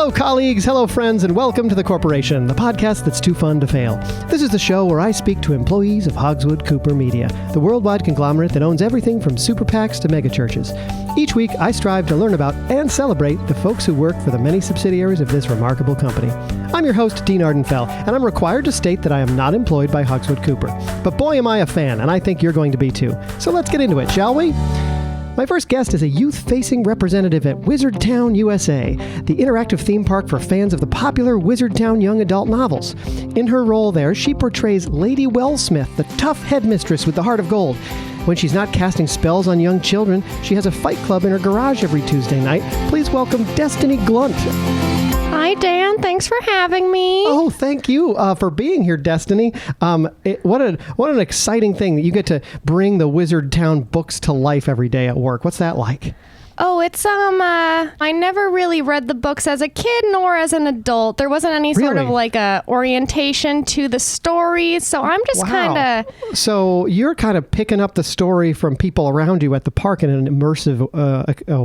Hello, colleagues. Hello, friends, and welcome to The Corporation, the podcast that's too fun to fail. This is the show where I speak to employees of Hogswood-Cooper Media, the worldwide conglomerate that owns everything from super PACs to megachurches. Each week, I strive to learn about and celebrate the folks who work for the many subsidiaries of this remarkable company. I'm your host, Dean Ardenfell, and I'm required to state that I am not employed by Hogswood-Cooper. But boy, am I a fan, and I think you're going to be too. So let's get into it, shall we? My first guest is a youth-facing representative at WizardTown, USA, the interactive theme park for fans of the popular WizardTown young adult novels. In her role there, she portrays Lady Wellsmith, the tough headmistress with the heart of gold. When she's not casting spells on young children, she has a fight club in her garage every Tuesday night. Please welcome Destiny Glunt. Hi, Dan. Thanks for having me. Oh, thank you for being here, Destiny. What an exciting thing that you get to bring the WizardTown books to life every day at work. What's that like? Oh, it's, I never really read the books as a kid nor as an adult. There wasn't any sort of like a orientation to the story, so I'm just kind of... So you're kind of picking up the story from people around you at the park in an immersive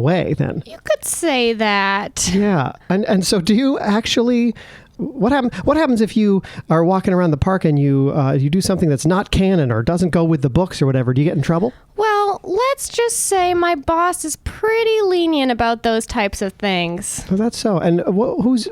way, then? You could say that. Yeah. And so do you actually... What happens if you are walking around the park and you do something that's not canon or doesn't go with the books or whatever? Do you get in trouble? Well, let's just say my boss is pretty lenient about those types of things. Oh, that's so. And who's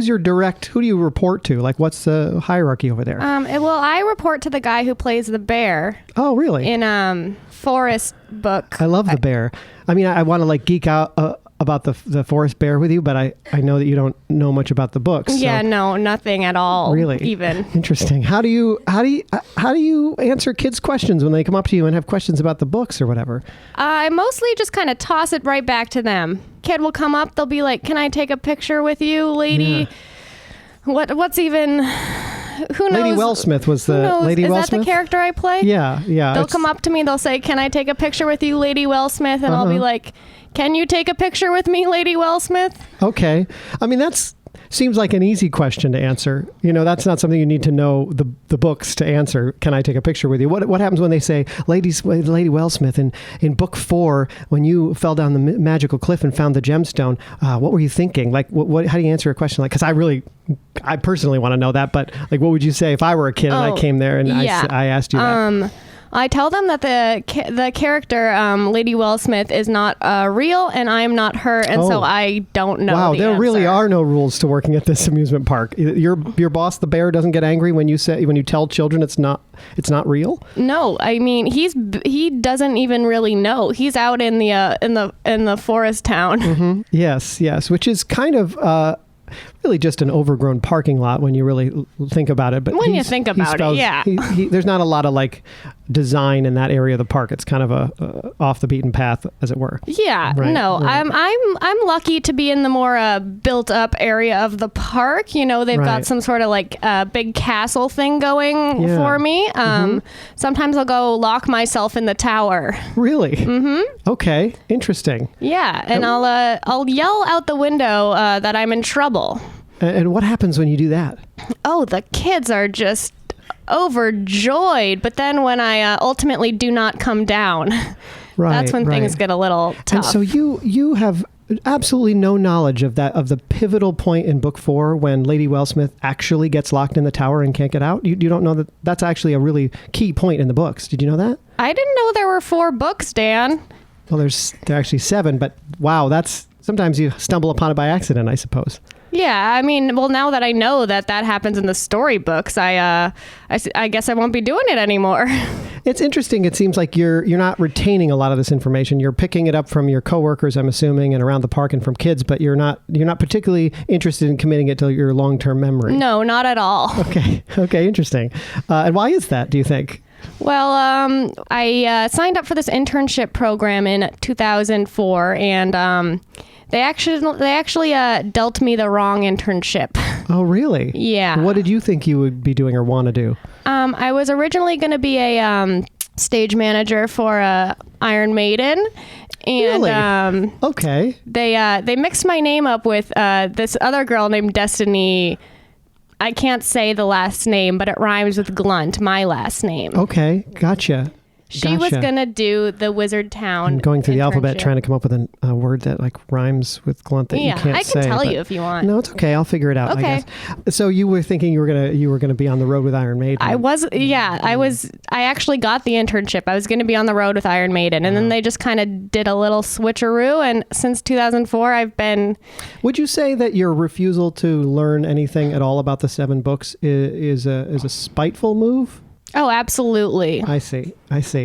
your direct? Who do you report to? Like, what's the hierarchy over there? Well, I report to the guy who plays the bear. Oh, really? In Forest book. I love the bear. I mean, I want to like geek out about the forest bear with you, but I know that you don't know much about the books. So. Yeah, no, nothing at all. Really? Even. Interesting. How do you answer kids' questions when they come up to you and have questions about the books or whatever? I mostly just kind of toss it right back to them. Kid will come up, they'll be like, "Can I take a picture with you, lady?" Yeah. What's even... Who knows? Lady Wellsmith was the Lady Wellsmith? Is that the character I play? Yeah. They'll come up to me, they'll say, "Can I take a picture with you, Lady Wellsmith?" And I'll be like, "Can you take a picture with me, Lady Wellsmith?" Okay. I mean, seems like an easy question to answer. You know, that's not something you need to know the books to answer. Can I take a picture with you? What happens when they say, Lady Wellsmith, in book 4, when you fell down the magical cliff and found the gemstone, what were you thinking? Like, how do you answer a question like? Because I personally want to know that. But like, what would you say if I were a kid and I came there and I asked you that? I tell them that the character, Lady Wellsmith, is not real, and I am not her, and so I don't know. Wow, there answer. Really are no rules to working at this amusement park. Your boss, the bear, doesn't get angry when you tell children it's not real? No, I mean he doesn't even really know. He's out in the forest town. Mm-hmm. Yes, which is kind of. Really just an overgrown parking lot when you really think about it. But when you think about it, yeah. There's not a lot of like design in that area of the park. It's kind of a off the beaten path, as it were. Yeah, right, no, right. I'm lucky to be in the more built up area of the park. You know, they've got some sort of like big castle thing going for me. Sometimes I'll go lock myself in the tower. Really? Mm-hmm. Okay, interesting. Yeah, and I'll yell out the window that I'm in trouble. And what happens when you do that? Oh, the kids are just overjoyed. But then when I ultimately do not come down, that's when things get a little tough. And so you have absolutely no knowledge of the pivotal point in book 4 when Lady Wellsmith actually gets locked in the tower and can't get out? You don't know that's actually a really key point in the books. Did you know that? I didn't know there were 4 books, Dan. Well, there are actually 7, but wow, sometimes you stumble upon it by accident, I suppose. Yeah, I mean, well, now that I know that happens in the storybooks, I guess I won't be doing it anymore. It's interesting. It seems like you're not retaining a lot of this information. You're picking it up from your coworkers, I'm assuming, and around the park and from kids, but you're not particularly interested in committing it to your long-term memory. No, not at all. Okay, interesting. And why is that, do you think? Well, I signed up for this internship program in 2004, and they actually dealt me the wrong internship. Oh, really? Yeah. What did you think you would be doing or want to do? I was originally going to be a stage manager for Iron Maiden. And really? Okay. They mixed my name up with this other girl named Destiny. I can't say the last name, but it rhymes with Glunt, my last name. Okay, gotcha. She was going to do the WizardTown. I'm going through the alphabet trying to come up with a word that like rhymes with Glunt that you can't say. I can tell you if you want. No, it's okay. I'll figure it out, okay. I guess. So you were thinking you were gonna be on the road with Iron Maiden. I actually got the internship. I was going to be on the road with Iron Maiden, and then they just kind of did a little switcheroo, and since 2004 I've been... Would you say that your refusal to learn anything at all about the 7 books is a spiteful move? Oh, absolutely. I see.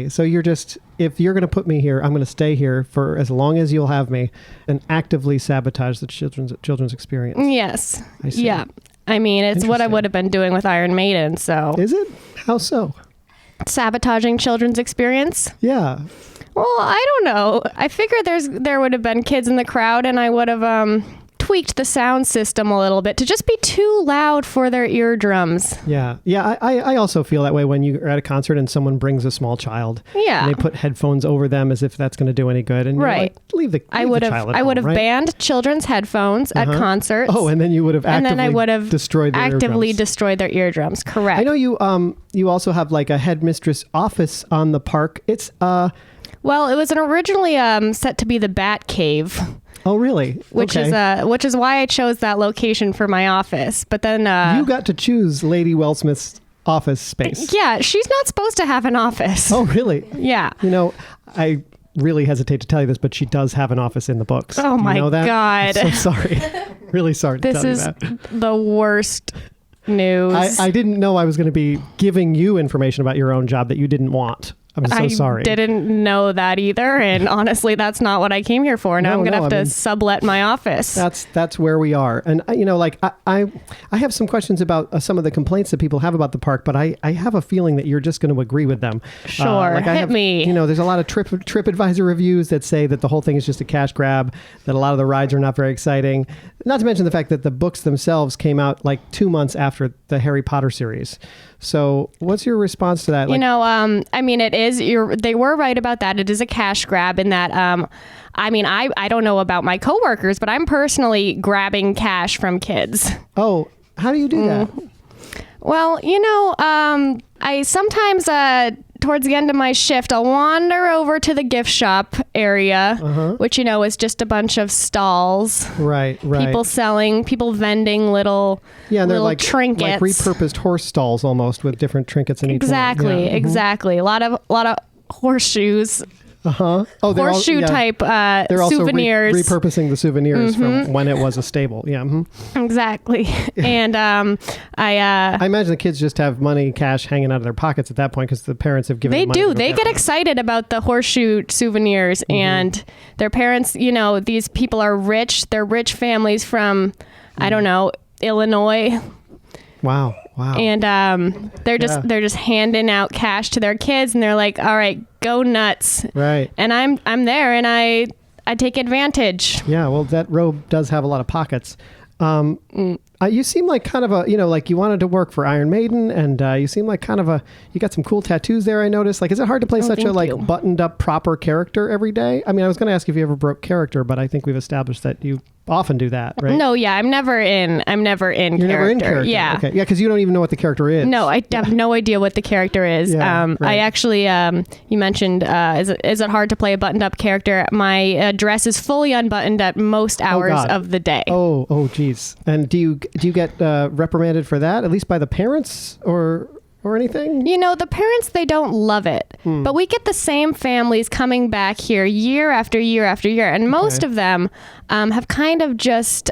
So you're just, if you're going to put me here, I'm going to stay here for as long as you'll have me and actively sabotage the children's experience. Yes. I see. Yeah. I mean, it's what I would have been doing with Iron Maiden, so. Is it? How so? Sabotaging children's experience? Yeah. Well, I don't know. I figured there would have been kids in the crowd, and I would have tweaked the sound system a little bit to just be too loud for their eardrums. Yeah. I also feel that way when you're at a concert and someone brings a small child. Yeah. And they put headphones over them as if that's going to do any good. And right. Leave the child at home, I would have banned children's headphones at concerts. Oh, and then you would have actively destroyed their eardrums. Correct. I know you also have like a headmistress office on the park. It's well, it was originally set to be the Bat Cave. Oh, really? Which is why I chose that location for my office. But then you got to choose Lady Wellsmith's office space. Yeah, she's not supposed to have an office. Oh, really? Yeah. You know, I really hesitate to tell you this, but she does have an office in the books. Oh, my God. I'm so sorry. Really sorry to tell you that. This is the worst news. I didn't know I was going to be giving you information about your own job that you didn't want. I'm so sorry. I didn't know that either, and honestly, that's not what I came here for. Now I'm going to have to sublet my office. That's where we are. And you know, like I have some questions about some of the complaints that people have about the park, but I have a feeling that you're just going to agree with them. Sure, hit me. You know, there's a lot of TripAdvisor reviews that say that the whole thing is just a cash grab, that a lot of the rides are not very exciting. Not to mention the fact that the books themselves came out like 2 months after the Harry Potter series. So what's your response to that? You know, I mean, it is, they were right about that. It is a cash grab in that, I mean, I don't know about my coworkers, but I'm personally grabbing cash from kids. Oh, how do you do that? Well, you know, I sometimes, towards the end of my shift, I'll wander over to the gift shop area, which, you know, is just a bunch of stalls. Right. People vending little they're like trinkets. Like repurposed horse stalls almost with different trinkets in each one. Exactly. A lot of horseshoes. Oh, horseshoe type they're also souvenirs. Repurposing the souvenirs from when it was a stable. Yeah. Exactly. And I imagine the kids just have money, cash hanging out of their pockets at that point because the parents have given them money. They get excited about the horseshoe souvenirs, and their parents, you know, these people are rich. They're rich families from, I don't know, Illinois. Wow. And they're just handing out cash to their kids, and they're like, all right, go nuts. Right. And I'm there, and I take advantage. Yeah, well, that robe does have a lot of pockets. You seem like kind of a, you know, like you wanted to work for Iron Maiden, and you seem like kind of you got some cool tattoos there, I noticed. Like, is it hard to play such a like buttoned up proper character every day? I mean, I was going to ask if you ever broke character, but I think we've established that you often do that, right? No, yeah, I'm never in You're character. Never in character. Yeah. Okay. Yeah, because you don't even know what the character is. No, I have no idea what the character is. Right. I actually, you mentioned, is it hard to play a buttoned up character? My dress is fully unbuttoned at most hours of the day. Oh, geez. And do you get reprimanded for that, at least by the parents or anything? You know, the parents, they don't love it, but we get the same families coming back here year after year after year, and most of them have kind of just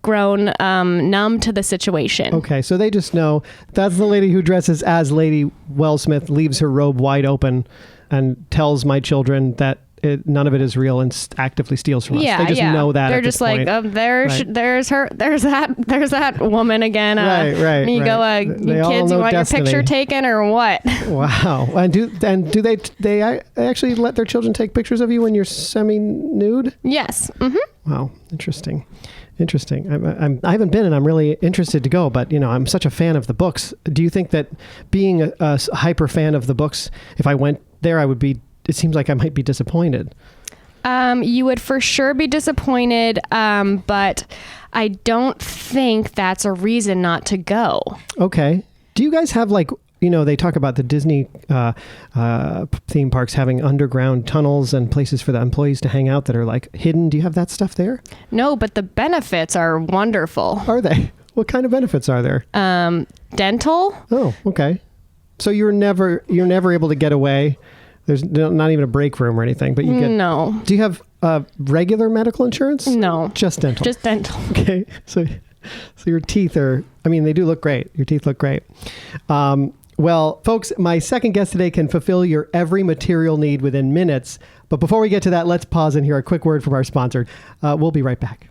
grown numb to the situation. Okay, so they just know that's the lady who dresses as Lady Wellsmith, leaves her robe wide open and tells my children that none of it is real and actively steals from us. They just know that. They're just like, there's that woman again. Right. You go, you kids, you want your picture taken or what? Wow. And do they actually let their children take pictures of you when you're semi-nude? Yes. Mm-hmm. Wow. Interesting. I haven't been, and I'm really interested to go, but you know, I'm such a fan of the books. Do you think that being a hyper fan of the books, if I went there, it seems like I might be disappointed. You would for sure be disappointed, but I don't think that's a reason not to go. Okay. Do you guys have like they talk about the Disney theme parks having underground tunnels and places for the employees to hang out that are like hidden. Do you have that stuff there? No, but the benefits are wonderful. Are they? What kind of benefits are there? Dental. Oh, okay. So you're never able to get away. There's not even a break room or anything, but you get... No. Do you have regular medical insurance? No. Just dental? Just dental. Okay. So your teeth are... I mean, they do look great. Your teeth look great. Well, folks, my second guest today can fulfill your every material need within minutes. But before we get to that, let's pause and hear a quick word from our sponsor. We'll be right back.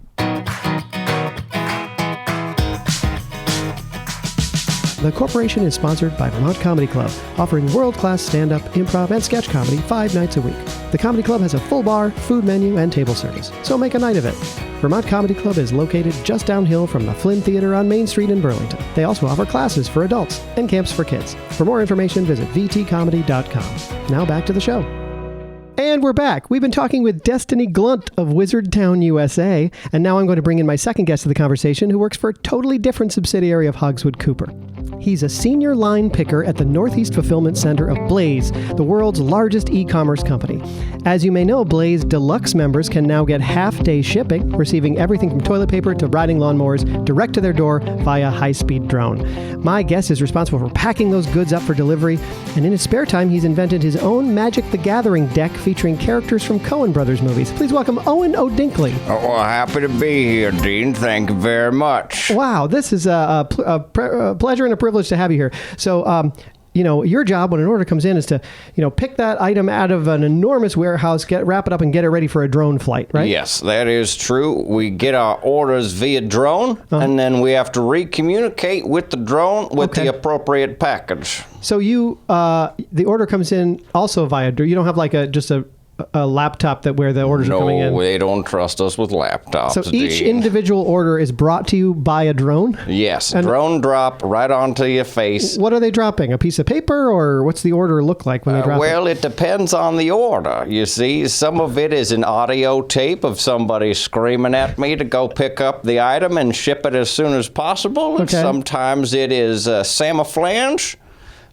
The Corporation is sponsored by Vermont Comedy Club, offering world-class stand-up, improv, and sketch comedy 5 nights a week. The Comedy Club has a full bar, food menu, and table service, so make a night of it. Vermont Comedy Club is located just downhill from the Flynn Theater on Main Street in Burlington. They also offer classes for adults and camps for kids. For more information, visit vtcomedy.com. Now back to the show. And we're back. We've been talking with Destiny Glunt of WizardTown, USA, and now I'm going to bring in my second guest of the conversation who works for a totally different subsidiary of Hogswood-Cooper. He's a senior line picker at the Northeast Fulfillment Center of Blaze, the world's largest e-commerce company. As you may know, Blaze Deluxe members can now get half-day shipping, receiving everything from toilet paper to riding lawnmowers direct to their door via high-speed drone. My guest is responsible for packing those goods up for delivery, and in his spare time, he's invented his own Magic the Gathering deck featuring characters from Coen Brothers movies. Please welcome Owen O'Dinkley. Oh, well, happy to be here, Dean. Thank you very much. Wow, this is a pleasure and a privilege to have you here. So, your job when an order comes in is to, pick that item out of an enormous warehouse, wrap it up and get it ready for a drone flight, right? Yes, that is true. We get our orders via drone, and then we have to recommunicate with the drone with the appropriate package. So the order comes in also via drone. You don't have like just a laptop where the orders are coming in? No, they don't trust us with laptops. So each individual order is brought to you by a drone? Yes, drone drop right onto your face. What are they dropping? A piece of paper, or what's the order look like when they drop it? Well, it depends on the order. You see, some of it is an audio tape of somebody screaming at me to go pick up the item and ship it as soon as possible. Okay. Sometimes it is a samaflange.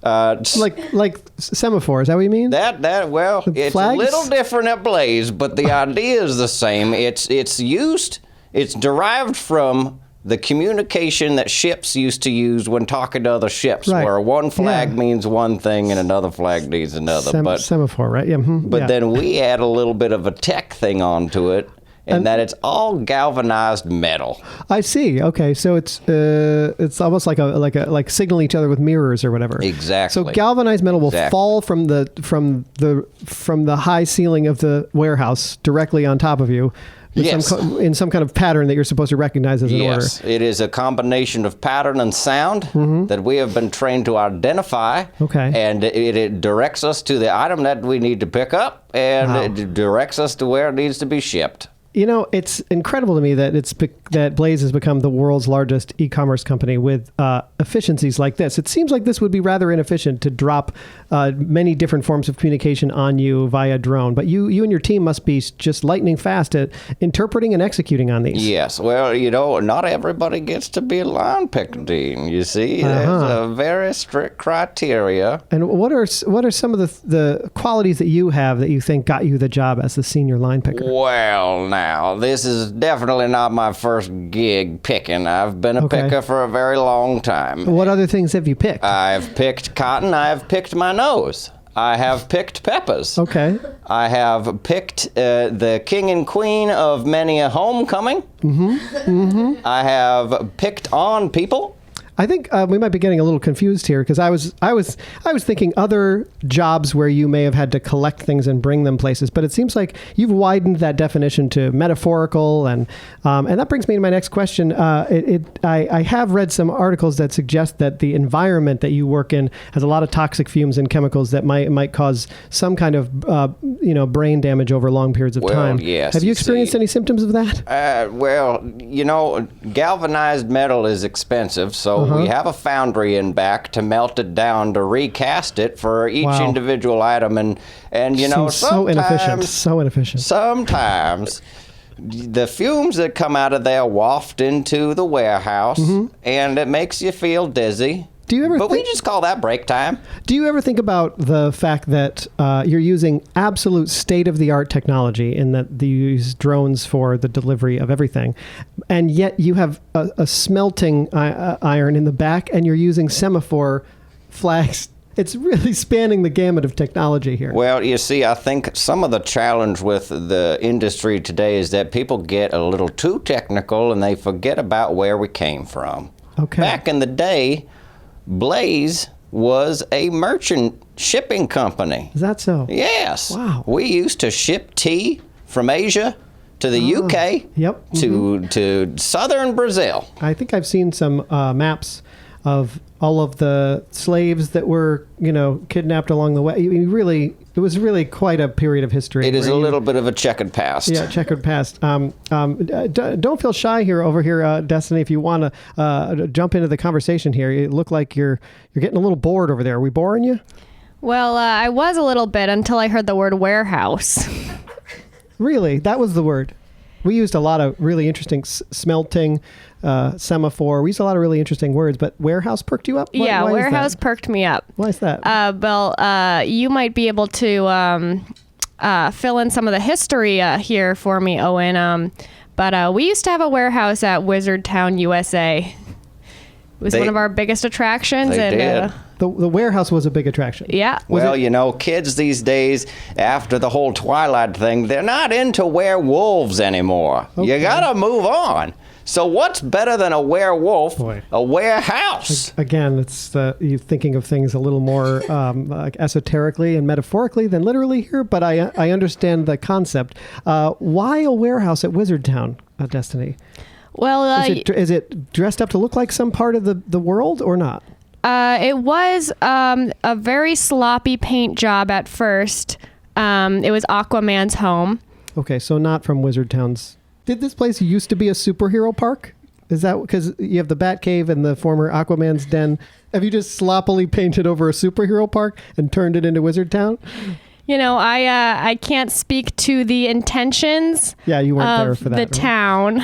Like semaphore, is that what you mean? It's flags? A little different at Blaze, but the idea is the same. It's derived from the communication that ships used to use when talking to other ships, right. where one flag means one thing and another flag means another. Semaphore, right? Yeah. But then we add a little bit of a tech thing onto it. And that it's all galvanized metal. I see. Okay, so it's almost like signal each other with mirrors or whatever. Exactly. So galvanized metal will fall from the high ceiling of the warehouse directly on top of you. Yes. In some kind of pattern that you're supposed to recognize as an order. Yes, it is a combination of pattern and sound that we have been trained to identify. Okay. And it directs us to the item that we need to pick up, and it directs us to where it needs to be shipped. It's incredible to me that Blaze has become the world's largest e-commerce company with efficiencies like this. It seems like this would be rather inefficient to drop many different forms of communication on you via drone. But you and your team must be just lightning fast at interpreting and executing on these. Yes. Well, not everybody gets to be a line picker, Dean. You see, there's a very strict criteria. And what are some of the qualities that you have that you think got you the job as the senior line picker? Well, now, this is definitely not my first gig picking. I've been a picker for a very long time. What other things have you picked? I've picked cotton. I've picked my nose. I have picked peppers. Okay. I have picked the king and queen of many a homecoming. I have picked on people. I think we might be getting a little confused here because I was thinking other jobs where you may have had to collect things and bring them places, but it seems like you've widened that definition to metaphorical, and that brings me to my next question. I have read some articles that suggest that the environment that you work in has a lot of toxic fumes and chemicals that might cause some kind of brain damage over long periods of time. Yes. Have you experienced any symptoms of that? Galvanized metal is expensive, so we have a foundry in back to melt it down to recast it for each individual item, and Seems so inefficient. Sometimes the fumes that come out of there waft into the warehouse, and it makes you feel dizzy. Do you ever? But we just call that break time. Do you ever think about the fact that you're using absolute state-of-the-art technology in that you use drones for the delivery of everything, and yet you have a smelting iron in the back, and you're using semaphore flags? It's really spanning the gamut of technology here. Well, you see, I think some of the challenge with the industry today is that people get a little too technical and they forget about where we came from. Okay. Back in the day, Blaze was a merchant shipping company. Is that so? Yes. Wow. We used to ship tea from Asia to the UK Yep. to southern Brazil. I think I've seen some maps of all of the slaves that were, kidnapped along the way. It was really quite a period of history. It is a little bit of a checkered past. Yeah, checkered past. Don't feel shy over here, Destiny. If you want to jump into the conversation here, you look like you're getting a little bored over there. Are we boring you? Well, I was a little bit until I heard the word warehouse. Really? That was the word. We used a lot of really interesting smelting, semaphore. We used a lot of really interesting words, but warehouse perked you up? Why warehouse perked me up. Why is that? You might be able to fill in some of the history here for me, Owen. But we used to have a warehouse at WizardTown, USA. It was one of our biggest attractions. They did. The warehouse was a big attraction. Yeah. Well, kids these days, after the whole Twilight thing, they're not into werewolves anymore. Okay. You gotta move on. So what's better than a werewolf? Boy. A warehouse. Again, it's you're thinking of things a little more like esoterically and metaphorically than literally here, but I understand the concept. Why a warehouse at WizardTown, Destiny? Well, is it dressed up to look like some part of the world or not? It was a very sloppy paint job at first. It was AQUAMAN'S home. Okay, so not from WizardTown's. Did this place used to be a superhero park? Is that because you have the Batcave and the former Aquaman's den? Have you just sloppily painted over a superhero park and turned it into WizardTown? I can't speak to the intentions. Yeah, you weren't there for that. The town.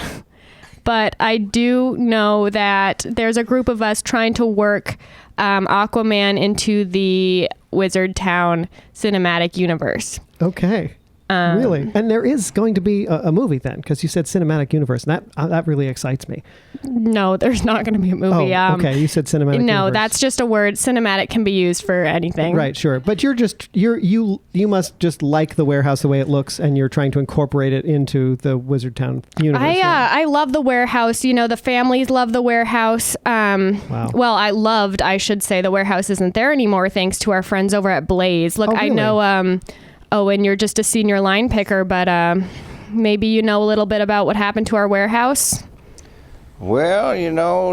But I do know that there's a group of us trying to work Aquaman into the WizardTown cinematic universe. Okay. Really? And there is going to be a movie then, because you said cinematic universe, and that really excites me. No, there's not going to be a movie. Oh, okay. You said cinematic universe. No, that's just a word. Cinematic can be used for anything. Right, sure. But you must just like the warehouse the way it looks, and you're trying to incorporate it into the WizardTown universe. I love the warehouse. The families love the warehouse. Wow. Well, I should say, the warehouse isn't there anymore thanks to our friends over at Blaze. Look, really? I know Owen, you're just a senior line picker, but maybe you know a little bit about what happened to our warehouse? Well,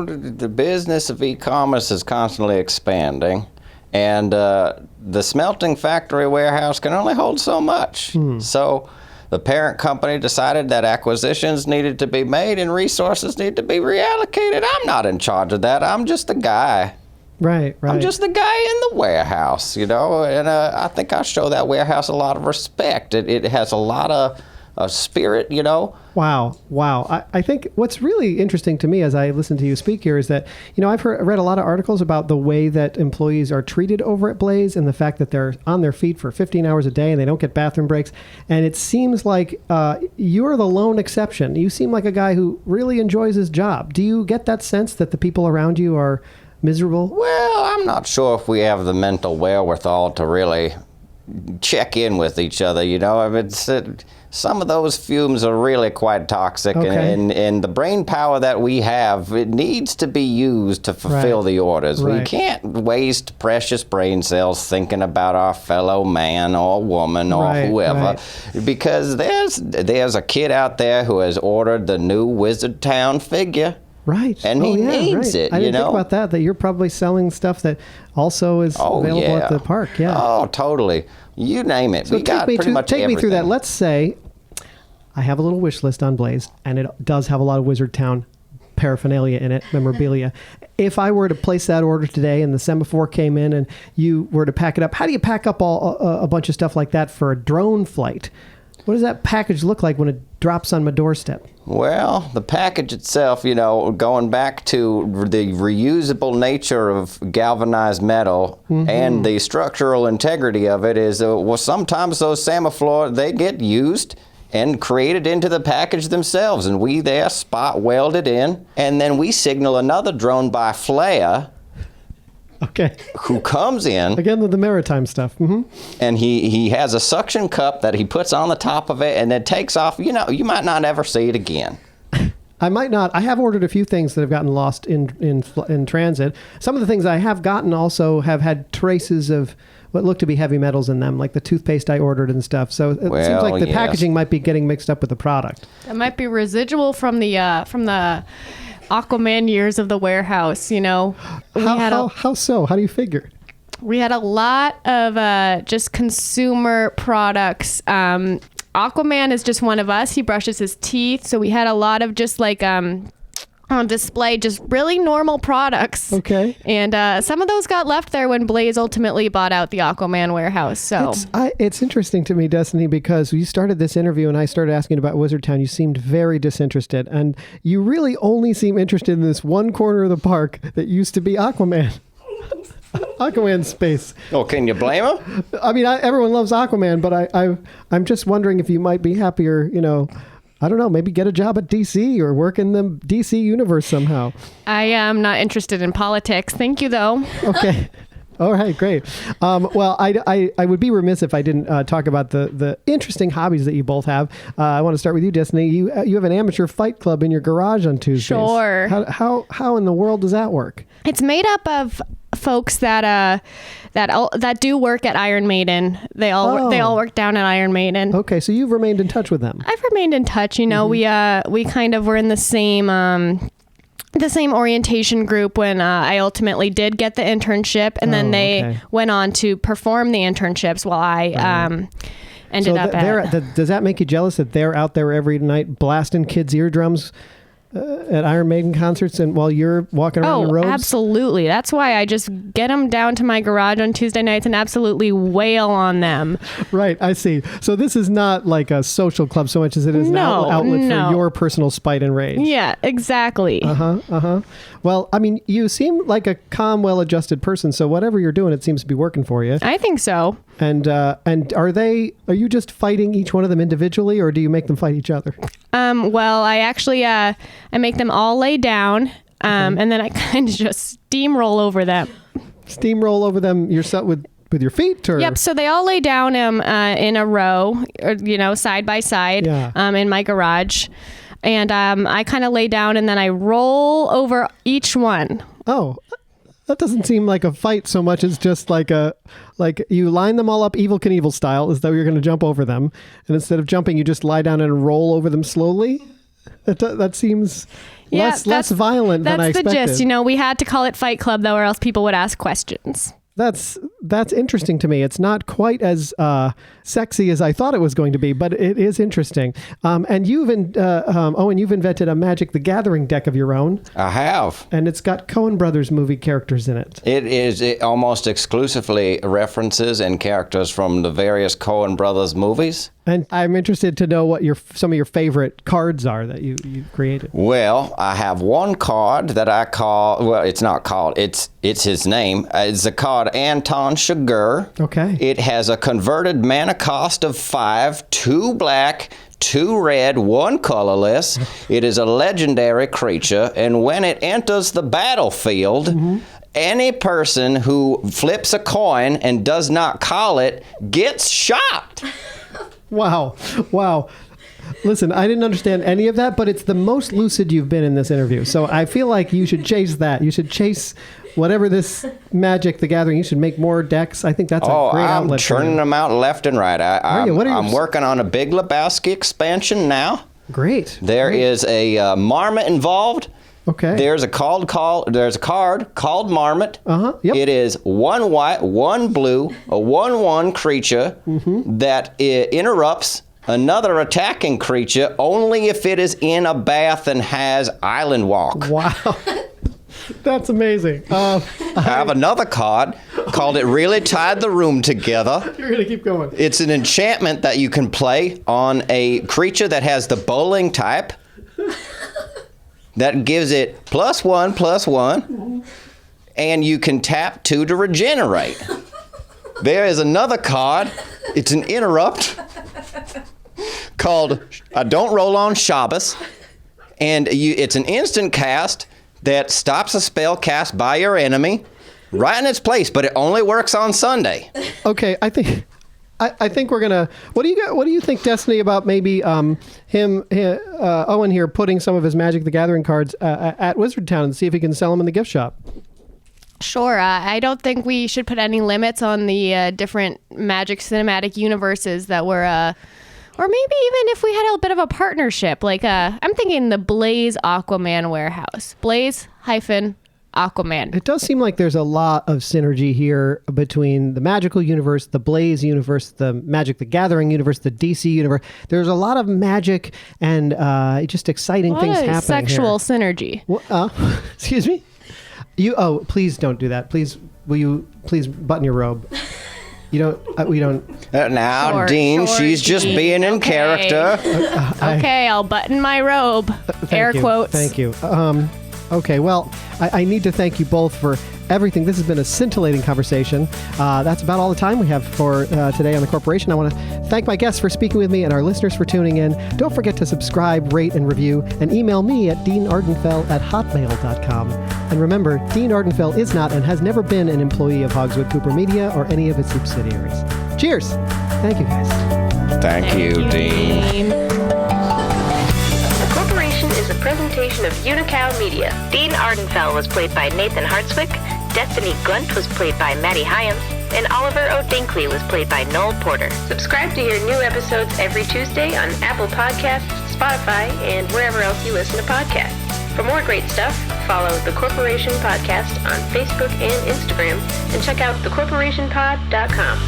the business of e-commerce is constantly expanding, and the smelting factory warehouse can only hold so much. So the parent company decided that acquisitions needed to be made and resources need to be reallocated. I'm not in charge of that. I'm just a guy. Right. I'm just the guy in the warehouse, and I think I show that warehouse a lot of respect. It has a lot of spirit, Wow. I think what's really interesting to me as I listen to you speak here is that, I've read a lot of articles about the way that employees are treated over at Blaze and the fact that they're on their feet for 15 hours a day and they don't get bathroom breaks. And it seems like you're the lone exception. You seem like a guy who really enjoys his job. Do you get that sense that the people around you are miserable? Well, I'm not sure if we have the mental wherewithal to really check in with each other, some of those fumes are really quite toxic, okay. and the brain power that we have, it needs to be used to fulfill the orders. Right. We can't waste precious brain cells thinking about our fellow man or woman or whoever, because there's a kid out there who has ordered the new WizardTown figure. Right. And he needs it, I didn't think about that you're probably selling stuff that also is available at the park. Yeah. Oh, totally. You name it. So we got pretty much take everything. me through that. Let's say I have a little wish list on Blaze, and it does have a lot of WizardTown paraphernalia in it, memorabilia. If I were to place that order today and the semaphore came in and you were to pack it up, how do you pack up a bunch of stuff like that for a drone flight? What does that package look like when it drops on my doorstep? Well, the package itself, going back to the reusable nature of galvanized metal and the structural integrity of it is, sometimes those Samafloor, they get used and created into the package themselves, and we there spot weld it in, and then we signal another drone by flare. Okay. Who comes in again with the maritime stuff, and he has a suction cup that he puts on the top of it, and then takes off. You might not ever see it again. I might not. I have ordered a few things that have gotten lost in transit. Some of the things I have gotten also have had traces of what look to be heavy metals in them, like the toothpaste I ordered and stuff. So it seems like the packaging might be getting mixed up with the product. That might be residual from the Aquaman years of the warehouse. How so? How do you figure? We had a lot of just consumer products. Aquaman is just one of us. He brushes his teeth, so we had a lot of just like on display, just really normal products. Okay. And some of those got left there when Blaze ultimately bought out the Aquaman warehouse. So it's interesting to me, Destiny, because you started this interview and I started asking about WizardTown. You seemed very disinterested, and you really only seem interested in this one corner of the park that used to be Aquaman. Aquaman's space. Oh, can you blame him? I mean, everyone loves Aquaman, but I'm just wondering if you might be happier, I don't know, maybe get a job at DC or work in the DC universe somehow. I am not interested in politics. Thank you, though. Okay. All right, great. Well, I would be remiss if I didn't talk about the interesting hobbies that you both have. I want to start with you, Destiny. You have an amateur fight club in your garage on Tuesdays. Sure. How in the world does that work? It's made up of folks that do work at Iron Maiden. They all work down at Iron Maiden. Okay, so you've remained in touch with them. I've remained in touch. We kind of were in the same orientation group when I ultimately did get the internship, and then they went on to perform the internships while I ended up at. Does that make you jealous that they're out there every night blasting kids' eardrums at Iron Maiden concerts and while you're walking around the roads? Absolutely. That's why I just get them down to my garage on Tuesday nights and absolutely wail on them. Right. I see. So this is not like a social club so much as it is an outlet for your personal spite and rage. Yeah, exactly. Well, I mean, you seem like a calm, well-adjusted person, so whatever you're doing, it seems to be working for you. I think so. And are you just fighting each one of them individually, or do you make them fight each other? Well, I actually I make them all lay down, and then I kind of just steamroll over them. Steamroll over them yourself with your feet? Or? Yep. So they all lay down in a row, or, side by side, in my garage. And I kind of lay down and then I roll over each one. Oh, that doesn't seem like a fight so much as just like you line them all up Evel Knievel style as though you're going to jump over them. And instead of jumping, you just lie down and roll over them slowly. That seems less violent than I expected. That's the gist. We had to call it Fight Club, though, or else people would ask questions. That's interesting to me. It's not quite as sexy as I thought it was going to be, but it is interesting. And Owen, you've invented a Magic the Gathering deck of your own. I have. And it's got Coen Brothers movie characters in it. It almost exclusively references and characters from the various Coen Brothers movies. And I'm interested to know what some of your favorite cards are that you created. Well, I have one card that I call, well, it's not called, it's his name. It's a card Anton Chigurh. Okay. It has a converted mana cost of 5, 2 black, 2 red, 1 colorless. It is a legendary creature, and when it enters the battlefield, any person who flips a coin and does not call it gets shot. Wow. Listen, I didn't understand any of that, but it's the most lucid you've been in this interview. So I feel like you should chase that. You should chase whatever this Magic the Gathering. You should make more decks. I think that's a great outlet. I'm churning them out left and right. I'm working on a Big Lebowski expansion now. Great. There is a Marmot involved. Okay. There's a card called Marmot. Yep. It is 1 white, 1 blue, a 1/1 creature that interrupts another attacking creature only if it is in a bath and has Island Walk. Wow. That's amazing. I have another card called It Really Tied the Room Together. You're going to keep going. It's an enchantment that you can play on a creature that has the bowling type. that gives it +1/+1, and you can tap 2 to regenerate. There is another card. It's an interrupt called Don't Roll on Shabbos, and it's an instant cast that stops a spell cast by your enemy right in its place, but it only works on Sunday. Okay, I think we're gonna. What do you think, Destiny, about maybe Owen here putting some of his Magic the Gathering cards at WizardTown and see if he can sell them in the gift shop? Sure. I don't think we should put any limits on the different Magic cinematic universes that we're, or maybe even if we had a bit of a partnership. Like, I'm thinking the Blaze Aquaman warehouse. Blaze-Aquaman. It does seem like there's a lot of synergy here between the magical universe, the Blaze universe, the Magic the Gathering universe, the DC universe. There's a lot of magic and just exciting things happening sexual here. Synergy. Excuse me? Please don't do that. Please, will you please button your robe? We don't. Now, Sure, Dean, she's Dean. just being in character. Okay, I'll button my robe. Air quotes. Thank you. Okay, well, I need to thank you both for everything. This has been a scintillating conversation. That's about all the time we have for today on The Corporation. I want to thank my guests for speaking with me and our listeners for tuning in. Don't forget to subscribe, rate, and review, and email me at deanardenfell@hotmail.com. And remember, Dean Ardenfell is not and has never been an employee of Hogswood-Cooper Media or any of its subsidiaries. Cheers. Thank you, guys. Thank you, Dean. The Corporation is a presentation of Unicow Media. Dean Ardenfell was played by Nathan Hartswick, Destiny Glunt was played by Maddy Hyams, and Oliver O'Dinkley was played by Noel Porter. Subscribe to hear new episodes every Tuesday on Apple Podcasts, Spotify, and wherever else you listen to podcasts. For more great stuff, follow The Corporation Podcast on Facebook and Instagram, and check out thecorporationpod.com.